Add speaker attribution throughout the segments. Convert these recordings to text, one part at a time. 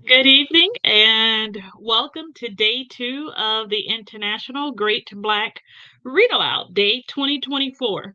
Speaker 1: Good evening and welcome to day two of the International Great Black Read Aloud Day 2024.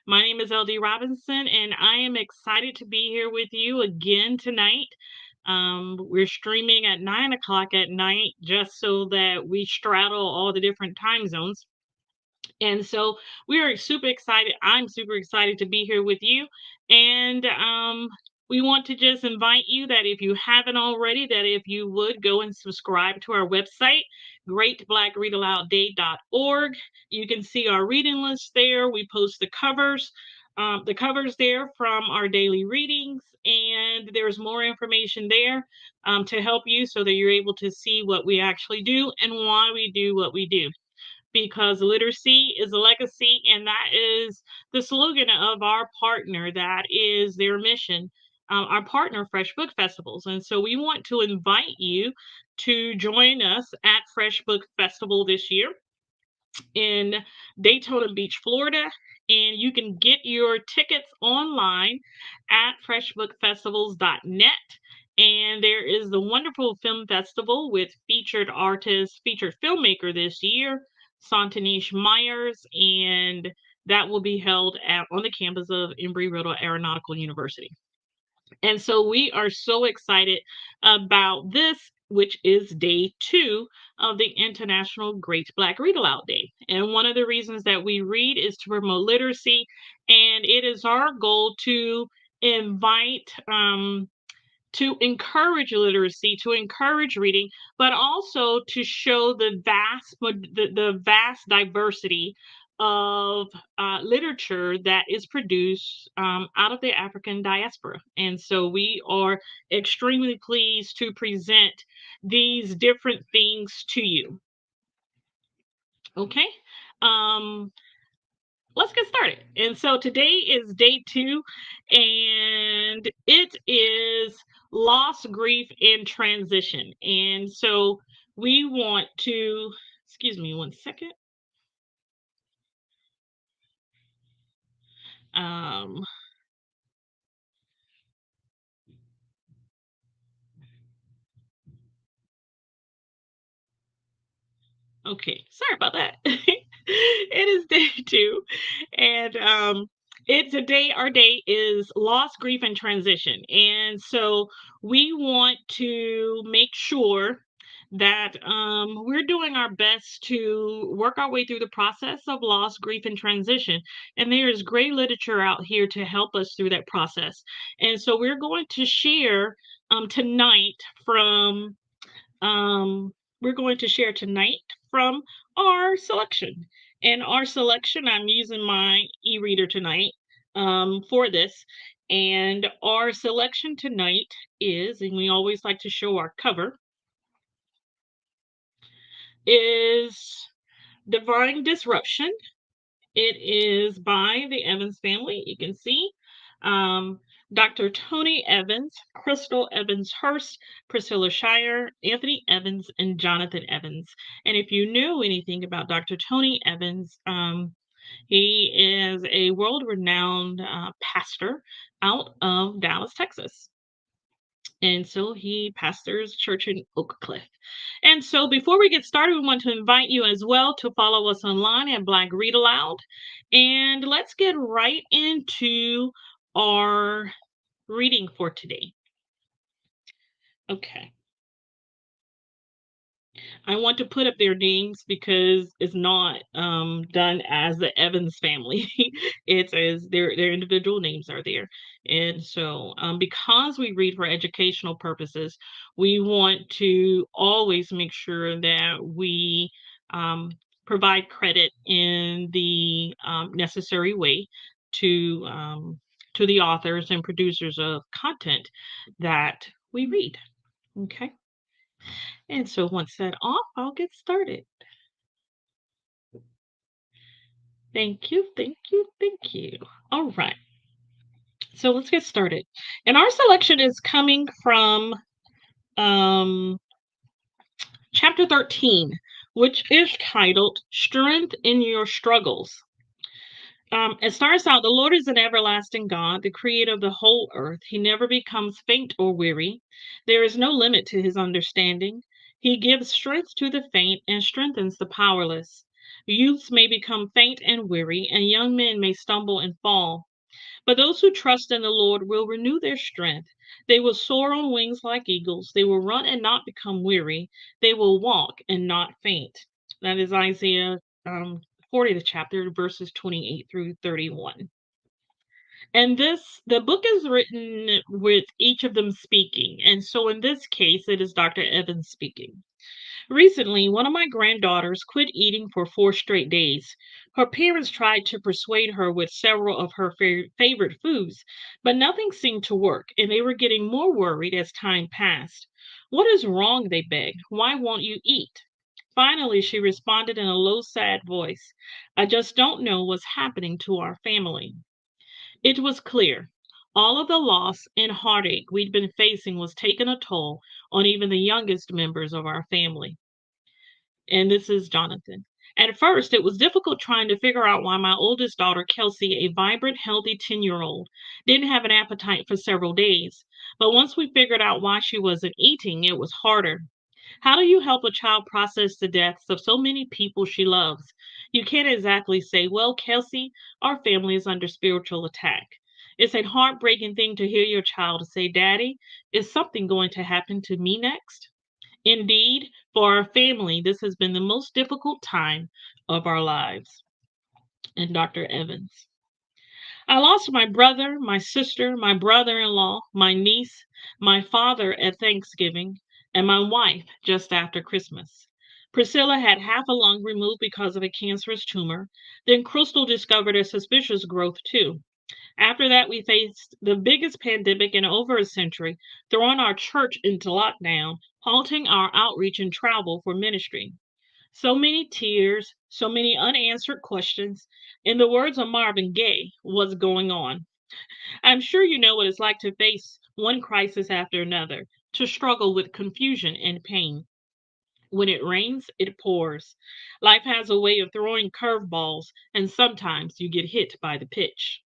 Speaker 1: My name is LD Robinson and I am excited to be here with you again tonight. We're streaming at 9 o'clock at night just so that we straddle all the different time zones. And so we are super excited. I'm super excited to be here with you. And we want to just invite you that if you haven't already, that if you would go and subscribe to our website, greatblackreadaloudday.org. You can see our reading list there. We post the covers there from our daily readings. And there's more information there to help you so that you're able to see what we actually do and why we do what we do, because literacy is a legacy, and that is the slogan of our partner. That is their mission, our partner, Fresh Book Festivals. And so we want to invite you to join us at Fresh Book Festival this year in Daytona Beach, Florida. And you can get your tickets online at freshbookfestivals.net. And there is the wonderful film festival with featured artist, featured filmmaker this year, Santanish Myers, and that will be held on the campus of Embry-Riddle Aeronautical University. And so we are so excited about this, which is day two of the International Great Black Read Aloud Day. And one of the reasons that we read is to promote literacy, and it is our goal to invite to encourage literacy, to encourage reading, but also to show the vast diversity of literature that is produced out of the African diaspora. And so we are extremely pleased to present these different things to you. Okay. Um, let's get started. And so today is day two, and it is loss, grief, and transition. And so we want to, excuse me one second. Um, okay, sorry about that. It is day two, and it's a day. Our day is loss, grief, and transition. And so we want to make sure that we're doing our best to work our way through the process of loss, grief, and transition. And there is great literature out here to help us through that process. And so we're going to share tonight from um, we're going to share tonight from our selection. And our selection, I'm using my e-reader tonight for this. And our selection tonight is, and we always like to show our cover, is Divine Disruption. It is by the Evans family. You can see Dr. Tony Evans, Chrystal Evans Hurst, Priscilla Shirer, Anthony Evans, and Jonathan Evans. And if you knew anything about Dr. Tony Evans, he is a world-renowned pastor out of Dallas, Texas. And so he pastors church in Oak Cliff. And so before we get started, we want to invite you as well to follow us online at Black Read Aloud. And let's get right into our reading for today. Okay. I want to put up their names because it's not done as the Evans family. It's as their individual names are there. And so because we read for educational purposes, we want to always make sure that we provide credit in the necessary way to the authors and producers of content that we read. Okay. And so once that off, I'll get started. Thank you, thank you, thank you. All right. So let's get started. And our selection is coming from um, chapter 13, which is titled Strength in Your Struggles. It starts out, the Lord is an everlasting God, the creator of the whole earth. He never becomes faint or weary. There is no limit to his understanding. He gives strength to the faint and strengthens the powerless. Youths may become faint and weary, and young men may stumble and fall. But those who trust in the Lord will renew their strength. They will soar on wings like eagles. They will run and not become weary. They will walk and not faint. That is Isaiah 40th chapter, verses 28 through 31. And the book is written with each of them speaking. And so in this case, it is Dr. Evans speaking. Recently, one of my granddaughters quit eating for 4 straight days. Her parents tried to persuade her with several of her favorite foods, but nothing seemed to work, and they were getting more worried as time passed. What is wrong? They begged. Why won't you eat? Finally, she responded in a low, sad voice, I just don't know what's happening to our family. It was clear. All of the loss and heartache we'd been facing was taking a toll on even the youngest members of our family. And this is Jonathan. At first, it was difficult trying to figure out why my oldest daughter, Kelsey, a vibrant, healthy 10-year-old, didn't have an appetite for several days. But once we figured out why she wasn't eating, it was harder. How do you help a child process the deaths of so many people she loves? You can't exactly say, well, Kelsey, our family is under spiritual attack. It's a heartbreaking thing to hear your child say, Daddy, is something going to happen to me next? Indeed, for our family, this has been the most difficult time of our lives. And Dr. Evans. I lost my brother, my sister, my brother in law, my niece, my father at Thanksgiving, and my wife just after Christmas. Priscilla had half a lung removed because of a cancerous tumor. Then Chrystal discovered a suspicious growth, too. After that, we faced the biggest pandemic in over a century, throwing our church into lockdown, halting our outreach and travel for ministry. So many tears, so many unanswered questions. In the words of Marvin Gaye, what's going on? I'm sure you know what it's like to face one crisis after another, to struggle with confusion and pain. When it rains, it pours. Life has a way of throwing curveballs, and sometimes you get hit by the pitch.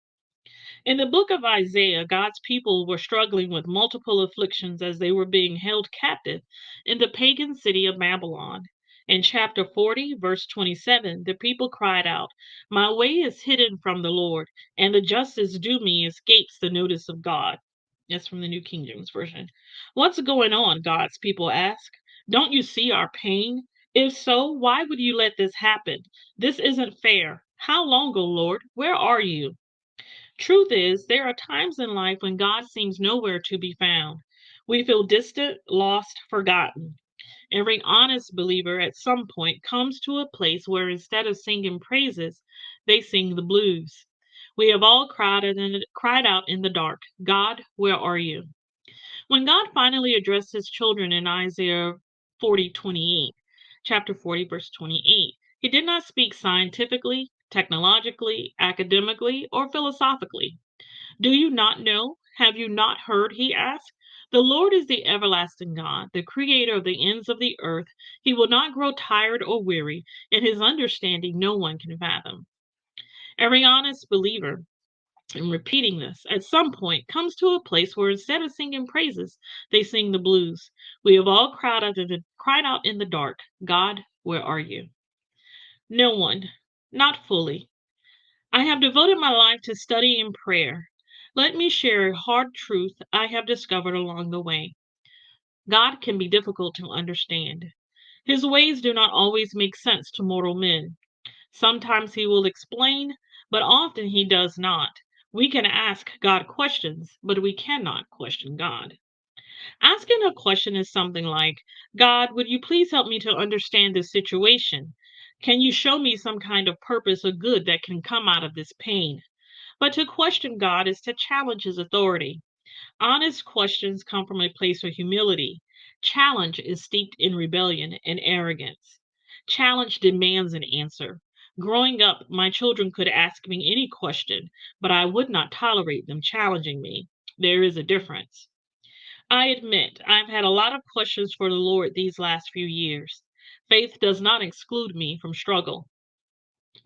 Speaker 1: In the book of Isaiah, God's people were struggling with multiple afflictions as they were being held captive in the pagan city of Babylon. In chapter 40, verse 27, the people cried out, my way is hidden from the Lord, and the justice due me escapes the notice of God. That's from the New King James Version. What's going on? God's people ask. Don't you see our pain? If so, why would you let this happen? This isn't fair. How long, O Lord? Where are you? Truth is, there are times in life when God seems nowhere to be found. We feel distant, lost, forgotten. Every honest believer at some point comes to a place where instead of singing praises, they sing the blues. We have all cried out in the dark, God, where are you? When God finally addressed his children in Isaiah 40:28, chapter 40, verse 28, he did not speak scientifically, technologically, academically, or philosophically. Do you not know? Have you not heard? He asked. The Lord is the everlasting God, the creator of the ends of the earth. He will not grow tired or weary, and his understanding no one can fathom. Every honest believer, in repeating this, at some point comes to a place where instead of singing praises, they sing the blues. We have all cried out in the dark, God, where are you? No one, not fully. I have devoted my life to study and prayer. Let me share a hard truth I have discovered along the way. God can be difficult to understand. His ways do not always make sense to mortal men. Sometimes he will explain, but often he does not. We can ask God questions, but we cannot question God. Asking a question is something like, God, would you please help me to understand this situation? Can you show me some kind of purpose or good that can come out of this pain? But to question God is to challenge his authority. Honest questions come from a place of humility. Challenge is steeped in rebellion and arrogance. Challenge demands an answer. Growing up, my children could ask me any question, but I would not tolerate them challenging me. There is a difference. I admit I've had a lot of questions for the Lord these last few years. Faith does not exclude me from struggle.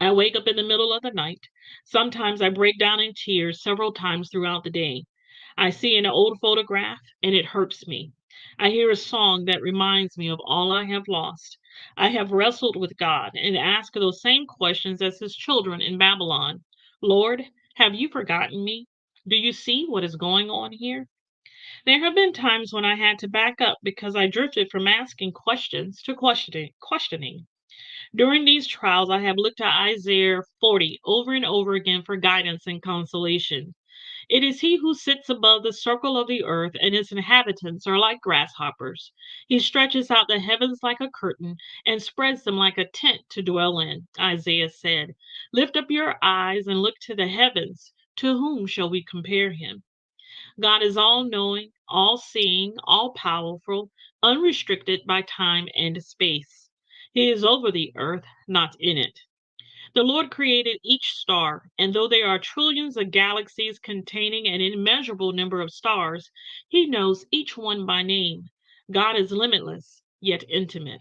Speaker 1: I wake up in the middle of the night. Sometimes I break down in tears several times throughout the day. I see an old photograph and it hurts me. I hear a song that reminds me of all I have lost. I have wrestled with God and asked those same questions as his children in Babylon. Lord, have you forgotten me? Do you see what is going on here? There have been times when I had to back up because I drifted from asking questions to questioning. During these trials, I have looked at Isaiah 40 over and over again for guidance and consolation. It is he who sits above the circle of the earth, and its inhabitants are like grasshoppers. He stretches out the heavens like a curtain and spreads them like a tent to dwell in. Isaiah said, Lift up your eyes and look to the heavens. To whom shall we compare him? God is all knowing, all seeing, all powerful, unrestricted by time and space. He is over the earth, not in it. The Lord created each star, and though there are trillions of galaxies containing an immeasurable number of stars, He knows each one by name. God is limitless, yet intimate.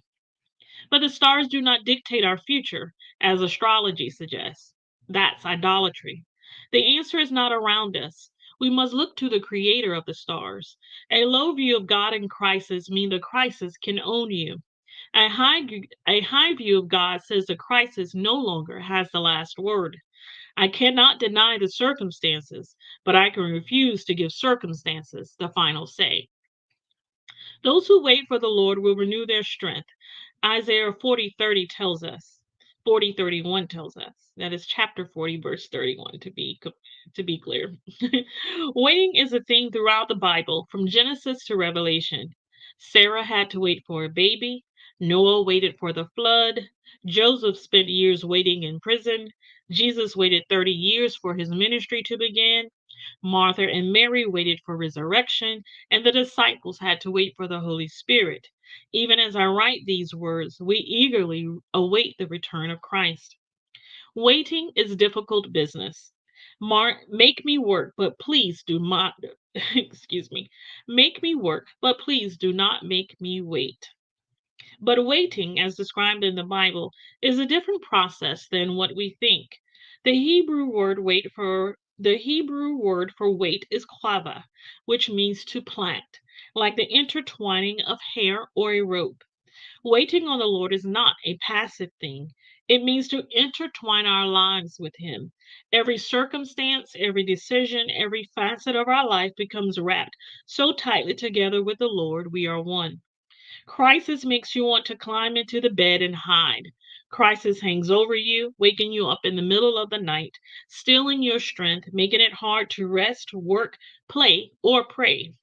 Speaker 1: But the stars do not dictate our future, as astrology suggests. That's idolatry. The answer is not around us. We must look to the creator of the stars. A low view of God in crisis means the crisis can own you. A high view of God says the crisis no longer has the last word. I cannot deny the circumstances, but I can refuse to give circumstances the final say. Those who wait for the Lord will renew their strength. Isaiah 40:30 tells us. 40:31 tells us. That is chapter 40, verse 31 to be clear. Waiting is a theme throughout the Bible, from Genesis to Revelation. Sarah had to wait for a baby. Noah waited for the flood. Joseph spent years waiting in prison. Jesus waited 30 years for his ministry to begin. Martha and Mary waited for resurrection, and the disciples had to wait for the Holy Spirit. Even as I write these words, we eagerly await the return of Christ. Waiting is difficult business. Make me work, but please do not, excuse me, make me work, but please do not make me wait. But waiting, as described in the Bible, is a different process than what we think. The Hebrew word for wait is klava, which means to plant, like the intertwining of hair or a rope. Waiting on the Lord is not a passive thing. It means to intertwine our lives with Him. Every circumstance, every decision, every facet of our life becomes wrapped so tightly together with the Lord, we are one. Crisis makes you want to climb into the bed and hide. Crisis hangs over you, waking you up in the middle of the night, stealing your strength, making it hard to rest, work, play, or pray.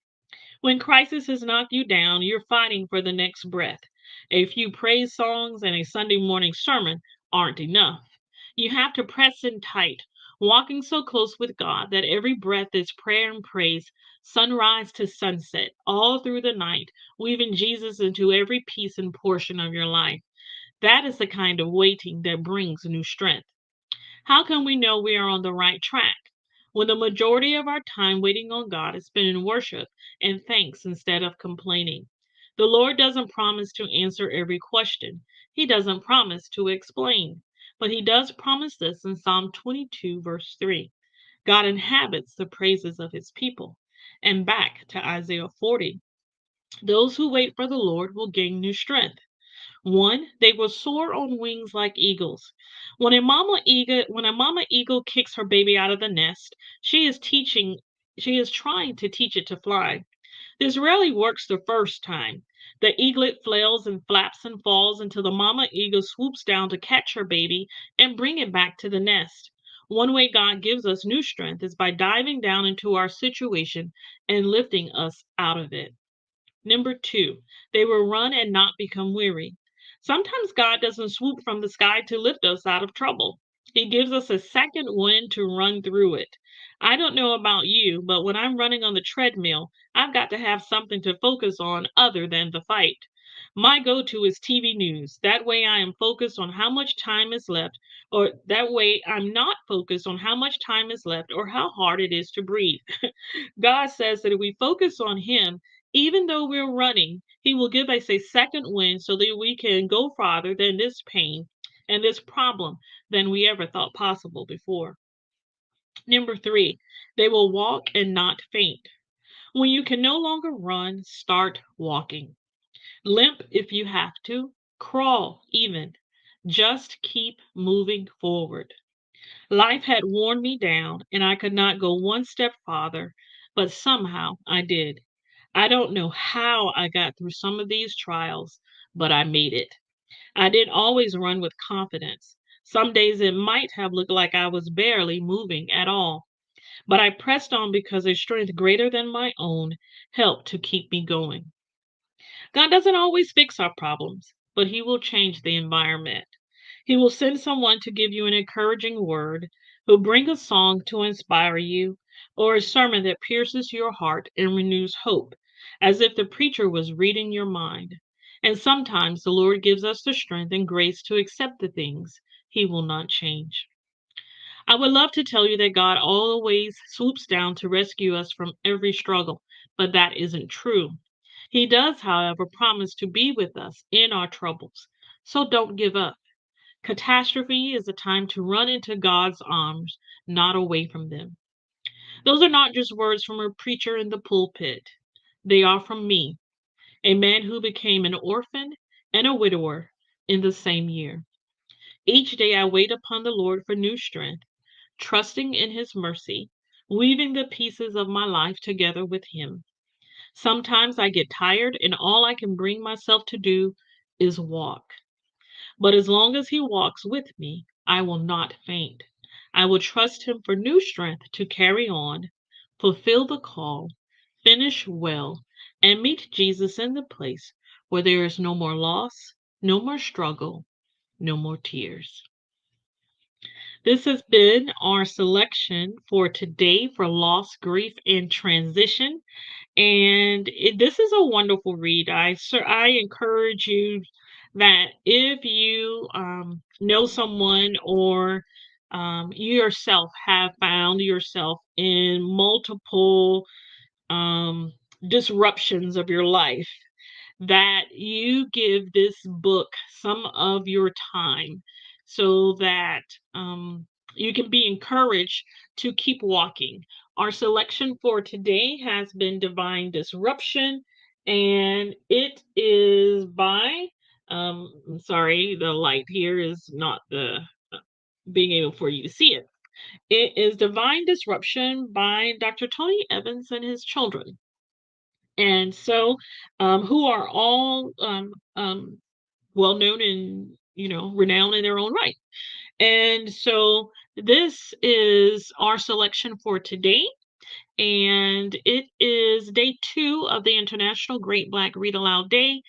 Speaker 1: When crisis has knocked you down, you're fighting for the next breath. A few praise songs and a Sunday morning sermon aren't enough. You have to press in tight, walking so close with God that every breath is prayer and praise, sunrise to sunset, all through the night, weaving Jesus into every piece and portion of your life. That is the kind of waiting that brings new strength. How can we know we are on the right track? When the majority of our time waiting on God is spent in worship and thanks instead of complaining. The Lord doesn't promise to answer every question. He doesn't promise to explain. But He does promise this in Psalm 22, verse 3. God inhabits the praises of His people. And back to Isaiah 40. Those who wait for the Lord will gain new strength. One, they will soar on wings like eagles. When a mama eagle kicks her baby out of the nest, she is trying to teach it to fly. This rarely works the first time. The eaglet flails and flaps and falls until the mama eagle swoops down to catch her baby and bring it back to the nest. One way God gives us new strength is by diving down into our situation and lifting us out of it. Number two, they will run and not become weary. Sometimes God doesn't swoop from the sky to lift us out of trouble. He gives us a second wind to run through it. I don't know about you, but when I'm running on the treadmill, I've got to have something to focus on other than the fight. My go to is TV news. That way I am focused on how much time is left, or that way I'm not focused on how much time is left or how hard it is to breathe. God says that if we focus on Him, even though we're running, He will give us a second wind so that we can go farther than this pain and this problem than we ever thought possible before. Number three, they will walk and not faint. When you can no longer run, start walking. Limp if you have to, crawl even. Just keep moving forward. Life had worn me down, and I could not go one step farther, but somehow I did. I don't know how I got through some of these trials, but I made it. I didn't always run with confidence. Some days it might have looked like I was barely moving at all, but I pressed on because a strength greater than my own helped to keep me going. God doesn't always fix our problems, but He will change the environment. He will send someone to give you an encouraging word, who'll bring a song to inspire you, or a sermon that pierces your heart and renews hope, as if the preacher was reading your mind. And sometimes the Lord gives us the strength and grace to accept the things He will not change. I would love to tell you that God always swoops down to rescue us from every struggle, but that isn't true. He does, however, promise to be with us in our troubles. So don't give up. Catastrophe is a time to run into God's arms, not away from them. Those are not just words from a preacher in the pulpit. They are from me, a man who became an orphan and a widower in the same year. Each day I wait upon the Lord for new strength, trusting in His mercy, weaving the pieces of my life together with Him. Sometimes I get tired, and all I can bring myself to do is walk. But as long as He walks with me, I will not faint. I will trust Him for new strength to carry on, fulfill the call, finish well, and meet Jesus in the place where there is no more loss, no more struggle, no more tears. This has been our selection for today for loss, grief, and transition. And this is a wonderful read. I encourage you that if you know someone or you yourself have found yourself in multiple um, disruptions of your life, that you give this book some of your time so that you can be encouraged to keep walking. Our selection for today has been Divine Disruption, and it is by, I'm sorry, the light here is not the being able for you to see it. It is Divine Disruption by Dr. Tony Evans and his children. And so, who are all well known and renowned in their own right. And so, this is our selection for today. And it is day 2 of the International Great Black Read Aloud Day,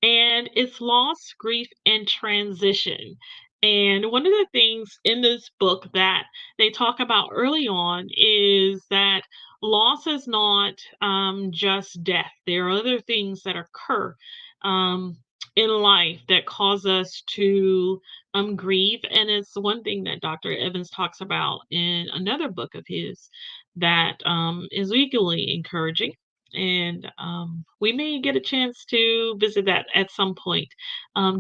Speaker 1: and it's loss, grief, and transition. And one of the things in this book that they talk about early on is that loss is not just death. There are other things that occur um, in life that cause us to grieve. And it's one thing that Dr. Evans talks about in another book of his that is equally encouraging. And we may get a chance to visit that at some point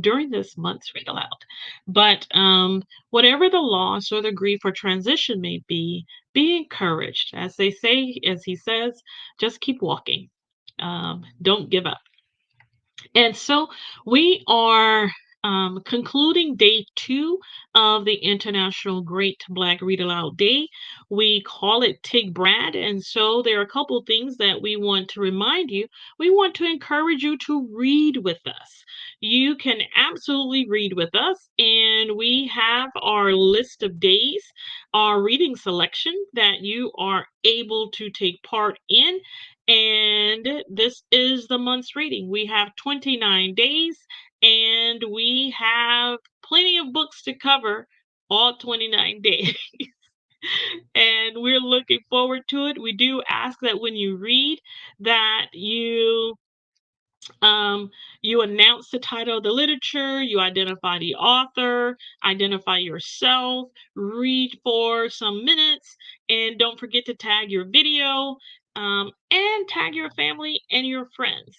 Speaker 1: during this month's Read Aloud. But whatever the loss or the grief or transition may be encouraged. As they say, as he says, just keep walking. Don't give up. And so we are concluding day 2 of the International Great Black Read Aloud Day. We call it Tig Brad. And so there are a couple things that we want to remind you. We want to encourage you to read with us. You can absolutely read with us. And we have our list of days, our reading selection that you are able to take part in. And this is the month's reading. We have 29 days and we have plenty of books to cover all 29 days. And we're looking forward to it. We do ask that when you read that you announce the title of the literature, you identify the author, identify yourself, read for some minutes, and don't forget to tag your video and tag your family and your friends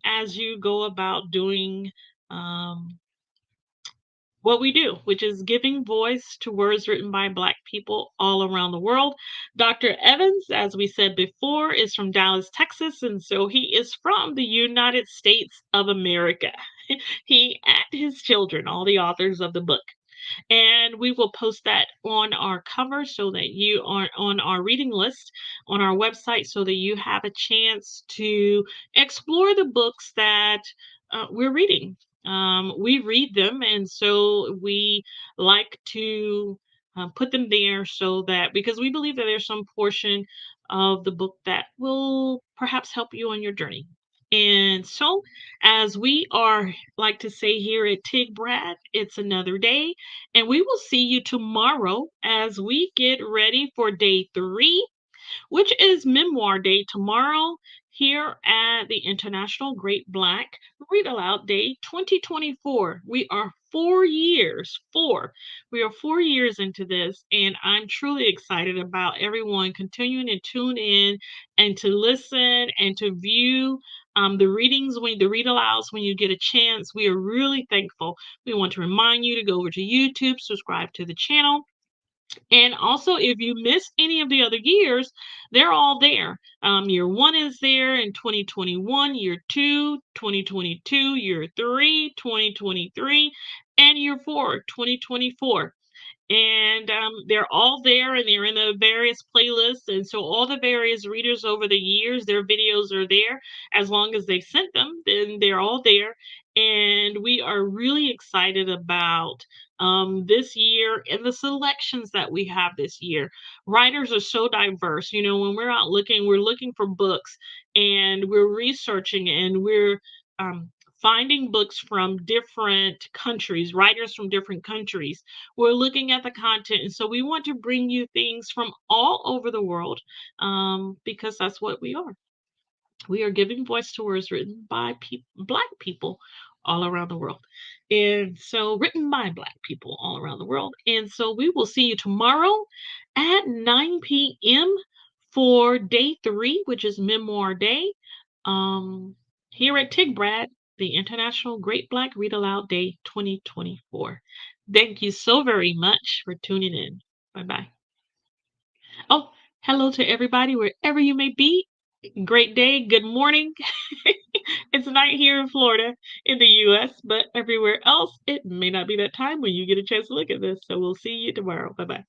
Speaker 1: as you go about doing what we do, which is giving voice to words written by Black people all around the world. Dr. Evans, as we said before, is from Dallas, Texas, and so he is from the United States of America. He and his children, all the authors of the book. And we will post that on our cover so that you are on our reading list on our website so that you have a chance to explore the books that we're reading. We read them, and so we like to put them there so that because we believe that there's some portion of the book that will perhaps help you on your journey. And so, as we are like to say here at Tig Brad, it's another day, and we will see you tomorrow as we get ready for day 3, which is Memoir Day tomorrow here at the International Great Black Read Aloud Day 2024. We are 4 years, we are 4 years into this, and I'm truly excited about everyone continuing to tune in and to listen and to view the readings when the read alouds when you get a chance. We are really thankful. We want to remind you to go over to YouTube, subscribe to the channel, and also, if you missed any of the other years, they're all there. Year 1 is there in 2021, year 2, 2022, year 3, 2023, and year 4, 2024. And they're all there and they're in the various playlists. And so all the various readers over the years, their videos are there. As long as they sent them, then they're all there. And we are really excited about this year and the selections that we have this year. Writers are so diverse. You know, when we're out looking, we're looking for books and we're researching and we're um, finding books from different countries, writers from different countries. We're looking at the content. And so we want to bring you things from all over the world because that's what we are. We are giving voice to words written by Black people all around the world. And so, written by Black people all around the world. And so, we will see you tomorrow at 9 p.m. for day 3, which is Memoir Day, here at Tig Brad, the International Great Black Read Aloud Day 2024. Thank you so very much for tuning in. Bye bye. Oh, hello to everybody, wherever you may be. Great day, good morning. It's night here in Florida, in the US, but everywhere else, it may not be that time when you get a chance to look at this. So we'll see you tomorrow. Bye bye.